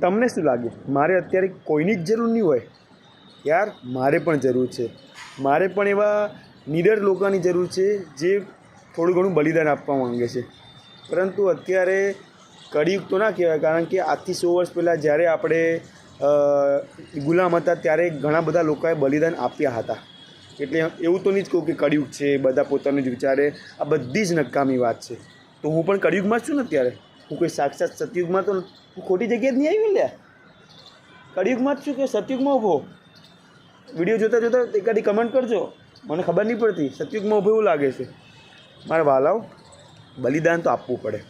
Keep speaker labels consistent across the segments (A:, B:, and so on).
A: તમને શું લાગે મારે અત્યારે કોઈની જ જરૂર નહીં હોય? યાર મારે પણ જરૂર છે. મારે પણ એવા નીડર લોકોની જરૂર છે જે થોડું ઘણું બલિદાન આપવા માંગે છે. પરંતુ અત્યારે કળિયુગ તો ના કહેવાય, કારણ કે આજથી 100 વર્ષ પહેલાં જ્યારે આપણે ગુલામ હતા ત્યારે ઘણા બધા લોકોએ બલિદાન આપ્યા હતા. એટલે એવું તો નહીં જ કહું કે કળિયુગ છે, બધા પોતાનું જ વિચારે. આ બધી જ નકામી વાત છે. તો હું પણ કળિયુગમાં જ છું ને અત્યારે. હું કોઈ સાક્ષાત સતયુગમાં તો હું ખોટી જગ્યાએ જ નહીં આવી લ્યા. કળિયુગમાં જ છું કે સતયુગમાં ઊભો? વિડીયો જોતાં જોતાં એકાદી કમેન્ટ કરજો, મને ખબર નહીં પડતી. સતયુગમાં ઊભો એવું લાગે છે. મારા વાલાઓ, બલિદાન તો આપવું પડે.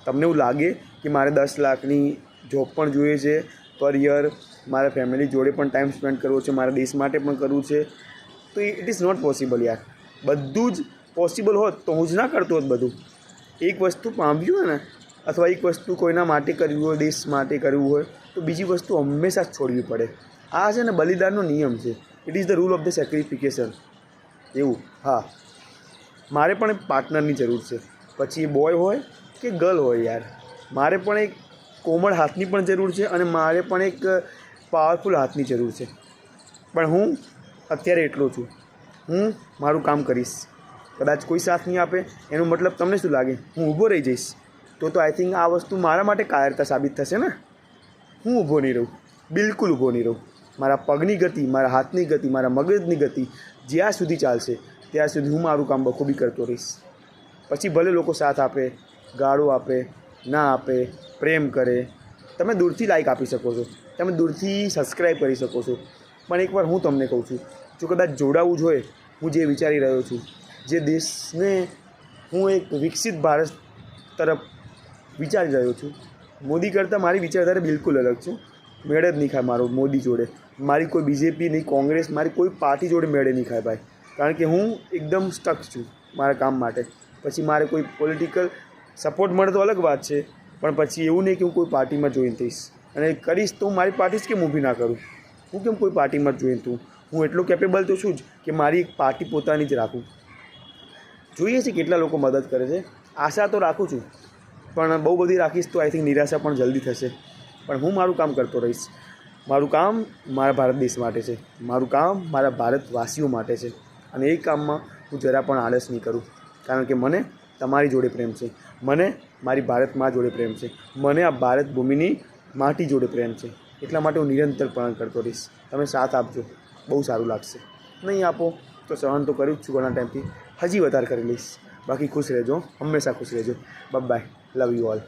A: તમને એવું લાગે કે મારે 10 લાખની જોબ પણ જોઈએ છે પર યર, મારા ફેમિલી જોડે પણ ટાઈમ સ્પેન્ડ કરવો છે, મારા દેશ માટે પણ કરવું છે, તો ઇટ ઇઝ નોટ પોસિબલ યાર. બધું જ પોસિબલ હોત તો હું જ ના કરતો હોત બધું. એક વસ્તુ પામ્યું હોય ને, અથવા એક વસ્તુ કોઈના માટે કરવી હોય, દેશ માટે કરવું હોય, તો બીજી વસ્તુ હંમેશા જ છોડવી પડે. આ છે ને બલિદાનનો નિયમ છે. It is the rule of the sacrification. એવું હા, મારે પણ એક પાર્ટનરની જરૂર છે. પછી એ બોય હોય કે ગર્લ હોય યાર. મારે પણ એક કોમળ હાથની પણ જરૂર છે અને મારે પણ એક પાવરફુલ હાથની જરૂર છે. પણ હું અત્યારે એટલો છું, હું મારું કામ કરીશ. કદાચ કોઈ સાથ નહીં આપે એનો મતલબ તમને શું લાગે હું ઊભો રહી જઈશ? તો આઈ થિંક આ વસ્તુ મારા માટે કાયરતા સાબિત થશે ને. હું ઊભો નહીં રહું, બિલકુલ ઊભો નહીં રહું. મારા પગની ગતિ, મારા હાથની ગતિ, મારા મગજની ગતિ જ્યાં સુધી ચાલશે ત્યાં સુધી હું મારું કામ બખૂબી કરતો રહીશ. પછી ભલે લોકો સાથ આપે, ગાળો આપે, ના આપે, પ્રેમ કરે. તમે દૂરથી લાઈક આપી શકો છો, તમે દૂરથી સબસ્ક્રાઈબ કરી શકો છો, પણ એકવાર હું તમને કહું છું, જો કદાચ જોડાવું જ હોય, હું જે વિચારી રહ્યો છું, જે દેશને હું એક વિકસિત ભારત તરફ વિચારી રહ્યો છું, મોદી કરતાં મારી વિચારધારા બિલકુલ અલગ છે. મેળ જ નહીં ખાય મારો મોદી જોડે. મારી કોઈ બીજેપી નહીં, કોંગ્રેસ, મારી કોઈ પાર્ટી જોડે મેળે નહીં ખાય ભાઈ. કારણ કે હું એકદમ સ્ટક છું મારા કામ માટે. પછી મારે કોઈ પોલિટિકલ સપોર્ટ મળે તો અલગ વાત છે, પણ પછી એવું નહીં કે હું કોઈ પાર્ટીમાં જોઈન થઈશ અને કરીશ તો હું મારી પાર્ટી જ કેમ ઊભી ના કરું? હું કેમ કોઈ પાર્ટીમાં જોઈન થઉં? હું એટલો કેપેબલ તો છું જ કે મારી એક પાર્ટી પોતાની જ રાખું. જોઈએ છે કેટલા લોકો મદદ કરે છે. આશા તો રાખું છું, પણ બહુ બધી રાખીશ તો આઈ થિંક નિરાશા પણ જલ્દી થશે. પણ હું મારું કામ કરતો રહીશ. મારું કામ મારા ભારત દેશ માટે છે, મારું કામ મારા ભારતવાસીઓ માટે છે. અને એ કામમાં હું જરા પણ આળસ નહીં કરું, કારણ કે મને તમારી જોડે પ્રેમ છે, મને મારી ભારત મા જોડે પ્રેમ છે, મને આ ભારત ભૂમિની માટી જોડે પ્રેમ છે. એટલા માટે હું નિરંતર પ્રયાણ કરતો રહીશ. તમે સાથ આપજો, બહુ સારું લાગશે. નહીં આપો તો સહન તો કર્યું જ છું ઘણા ટાઈમથી, હજી વધારે કરી લઈશ. બાકી ખુશ રહેજો, હંમેશા ખુશ રહેજો. Bye, love you all.